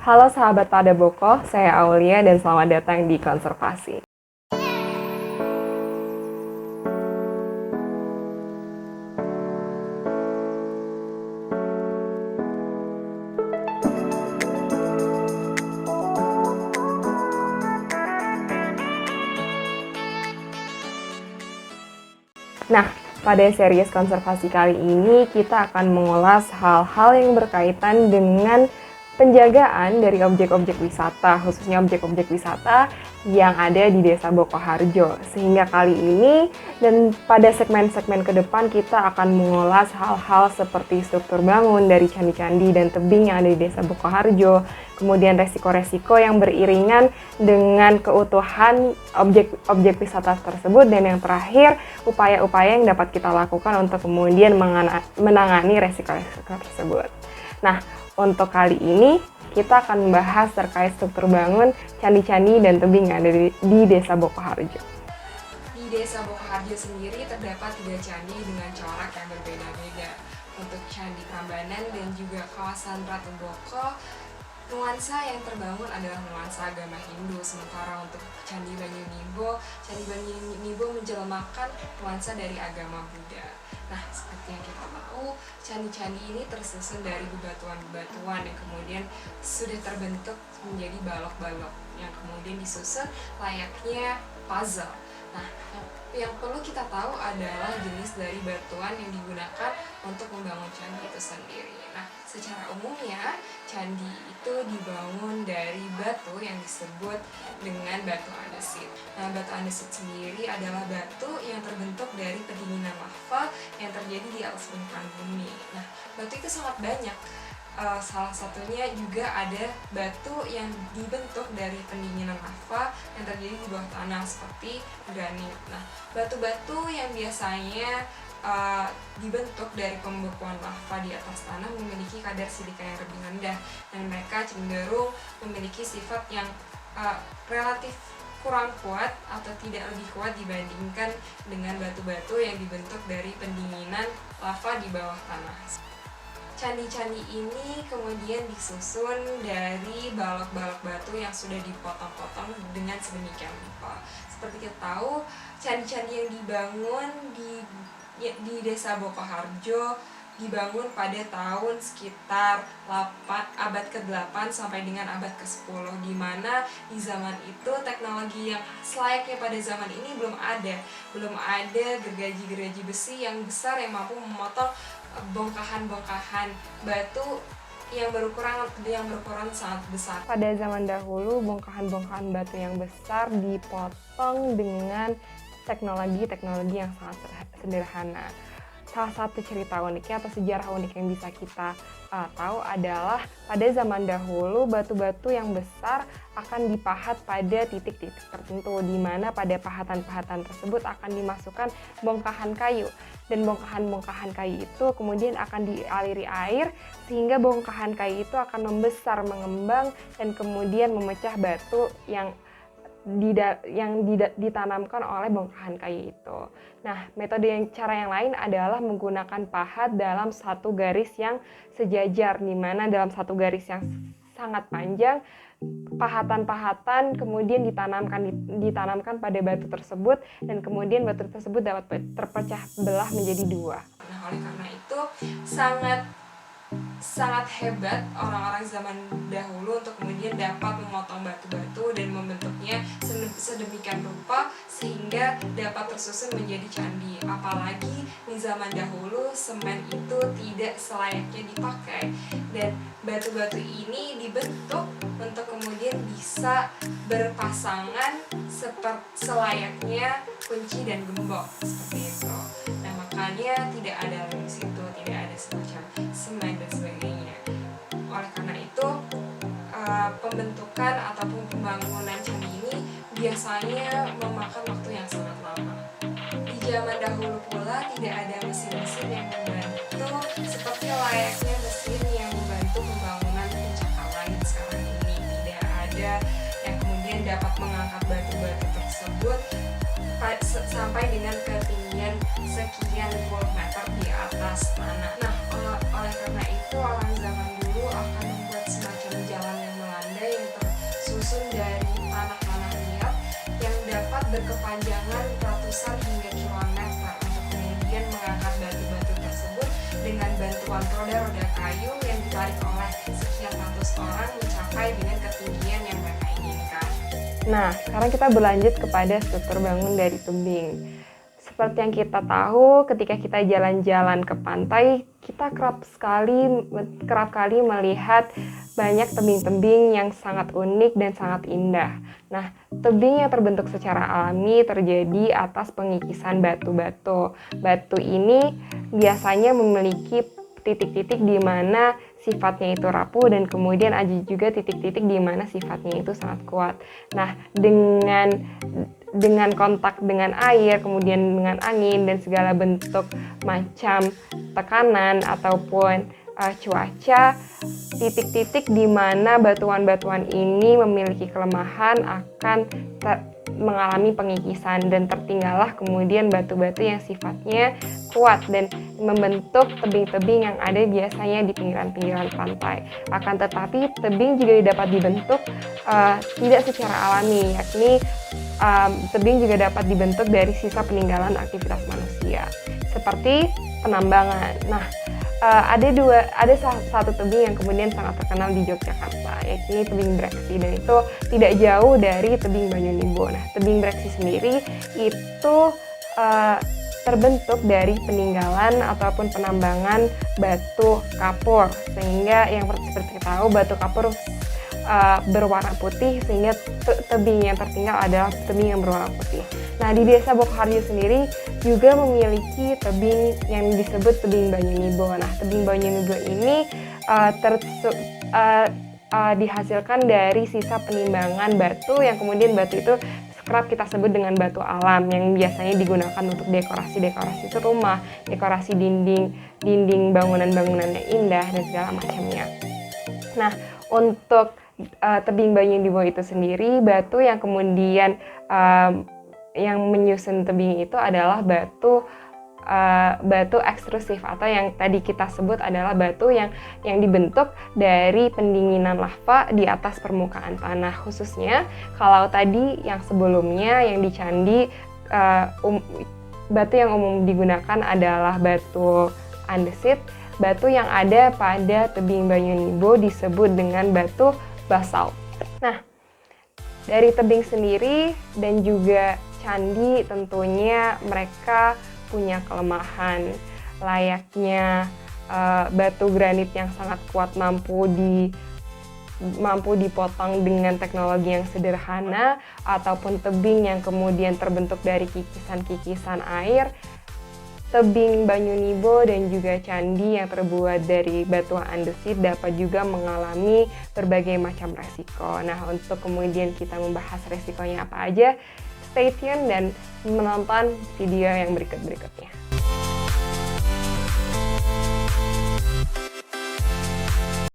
Halo sahabat Padaboko, saya Aulia dan selamat datang di Konservasi. Nah, pada series konservasi kali ini kita akan mengulas hal-hal yang berkaitan dengan penjagaan dari objek-objek wisata, khususnya objek-objek wisata yang ada di Desa Bokoharjo. Sehingga kali ini dan pada segmen-segmen ke depan kita akan mengulas hal-hal seperti struktur bangun dari candi-candi dan tebing yang ada di Desa Bokoharjo, kemudian resiko-resiko yang beriringan dengan keutuhan objek wisata tersebut, dan yang terakhir upaya-upaya yang dapat kita lakukan untuk kemudian menangani resiko-resiko tersebut. Nah, untuk kali ini kita akan membahas terkait struktur bangun, candi-candi, dan tebing yang ada di Desa Bokoharjo. Di Desa Bokoharjo sendiri terdapat 3 candi dengan corak yang berbeda-beda. Untuk Candi Prambanan dan juga kawasan Ratu Boko, nuansa yang terbangun adalah nuansa agama Hindu, sementara untuk Candi Banyunibo menjelmakan nuansa dari agama Buddha. Nah, seperti yang kita tahu, candi-candi ini tersusun dari bebatuan-bebatuan yang kemudian sudah terbentuk menjadi balok-balok yang kemudian disusun layaknya puzzle. Nah, yang perlu kita tahu adalah jenis dari batuan yang digunakan untuk membangun candi itu sendiri. Nah, secara umumnya candi itu dibangun dari batu yang disebut dengan batu andesit. Nah, batu andesit sendiri adalah batu yang terbentuk dari pendinginan lava yang terjadi di atas permukaan bumi. Nah, batu itu sangat banyak. Salah satunya juga ada batu yang dibentuk dari pendinginan lava yang terjadi di bawah tanah seperti granit. Nah, batu-batu yang biasanya dibentuk dari pembekuan lava di atas tanah memiliki kadar silika yang lebih rendah, dan mereka cenderung memiliki sifat yang relatif kurang kuat atau tidak lebih kuat dibandingkan dengan batu-batu yang dibentuk dari pendinginan lava di bawah tanah. Candi-candi ini kemudian disusun dari balok-balok batu yang sudah dipotong-potong dengan sedemikian rupa. Seperti kita tahu, candi-candi yang dibangun di Desa Bokoharjo dibangun pada tahun sekitar abad ke-8 sampai dengan abad ke-10, di mana di zaman itu teknologi yang selayaknya pada zaman ini belum ada gergaji-gergaji besi yang besar yang mampu memotong bongkahan-bongkahan batu yang berukuran sangat besar. Pada zaman dahulu, bongkahan-bongkahan batu yang besar dipotong dengan teknologi yang sangat sederhana. Salah satu cerita uniknya atau sejarah unik yang bisa kita tahu adalah pada zaman dahulu batu-batu yang besar akan dipahat pada titik-titik tertentu, di mana pada pahatan-pahatan tersebut akan dimasukkan bongkahan kayu, dan bongkahan-bongkahan kayu itu kemudian akan dialiri air sehingga bongkahan kayu itu akan membesar, mengembang, dan kemudian memecah batu yang ditanamkan oleh bongkahan kayu itu. Nah, cara yang lain adalah menggunakan pahat dalam satu garis yang sejajar, di mana dalam satu garis yang sangat panjang, pahatan-pahatan kemudian ditanamkan pada batu tersebut, dan kemudian batu tersebut dapat terpecah belah menjadi 2. Nah, oleh karena itu sangat hebat orang-orang zaman dahulu untuk kemudian dapat memotong batu-batu dan membentuknya sedemikian rupa sehingga dapat tersusun menjadi candi. Apalagi di zaman dahulu semen itu tidak selayaknya dipakai, dan batu-batu ini dibentuk untuk kemudian bisa berpasangan selayaknya kunci dan gembok seperti itu. Nah, makanya tidak ada lem di situ, tidak ada semacam semen dan sebagainya. Oleh karena itu, pembentukan ataupun pembangunan candi ini biasanya memakan waktu yang sangat lama. Di zaman dahulu pula tidak ada mesin-mesin yang membantu seperti layaknya mesin yang membantu pembangunan pencakar langit sekarang ini. Tidak ada yang kemudian dapat mengangkat batu-batu tersebut sampai dengan ketinggian sekian puluh meter di atas tanah. Nah, oleh karena itu orang zaman dulu akan membuat semacam jalan yang melandai berkepanjangan ratusan hingga kilometer untuk kemudian mengangkat batu-batu tersebut dengan bantuan roda-roda kayu yang ditarik oleh sekian ratus orang mencapai dengan ketinggian yang mereka inginkan. Nah, sekarang kita berlanjut kepada struktur bangun dari tebing. Seperti yang kita tahu, ketika kita jalan-jalan ke pantai, kita kerap kali melihat banyak tebing-tebing yang sangat unik dan sangat indah. Nah, tebing yang terbentuk secara alami terjadi atas pengikisan batu-batu. Batu ini biasanya memiliki titik-titik di mana sifatnya itu rapuh dan kemudian ada juga titik-titik di mana sifatnya itu sangat kuat. Nah, dengan kontak dengan air, kemudian dengan angin dan segala bentuk macam tekanan ataupun cuaca, titik-titik di mana batuan-batuan ini memiliki kelemahan akan mengalami pengikisan dan tertinggallah kemudian batu-batu yang sifatnya kuat dan membentuk tebing-tebing yang ada biasanya di pinggiran-pinggiran pantai. Akan tetapi tebing juga dapat dibentuk tidak secara alami, yakni tebing juga dapat dibentuk dari sisa peninggalan aktivitas manusia seperti penambangan. Nah, ada satu tebing yang kemudian sangat terkenal di Yogyakarta, yaitu tebing Breksi, dan itu tidak jauh dari tebing Banyunibo. Nah, tebing Breksi sendiri itu terbentuk dari peninggalan ataupun penambangan batu kapur, sehingga yang seperti kita tahu batu kapur berwarna putih, sehingga tebing yang tertinggal adalah tebing yang berwarna putih. Nah, di desa Bokoharjo sendiri juga memiliki tebing yang disebut tebing Banyunibo. Nah, tebing Banyunibo ini dihasilkan dari sisa penimbangan batu yang kemudian batu itu kerap kita sebut dengan batu alam yang biasanya digunakan untuk dekorasi rumah, dekorasi dinding bangunan-bangunan yang indah dan segala macamnya. Nah, untuk tebing Banyunibo itu sendiri, batu yang kemudian yang menyusun tebing itu adalah batu ekstrusif atau yang tadi kita sebut adalah batu yang dibentuk dari pendinginan lava di atas permukaan tanah. Khususnya kalau tadi yang sebelumnya yang di candi, batu yang umum digunakan adalah batu andesit. Batu yang ada pada tebing Banyunibo disebut dengan batu basalt. Nah, dari tebing sendiri dan juga candi tentunya mereka punya kelemahan. Layaknya batu granit yang sangat kuat mampu dipotong dengan teknologi yang sederhana, ataupun tebing yang kemudian terbentuk dari kikisan-kikisan air. Tebing Banyunibo dan juga candi yang terbuat dari batu andesit dapat juga mengalami berbagai macam resiko. Nah, untuk kemudian kita membahas resikonya apa aja, stay tune dan menonton video yang berikut-berikutnya.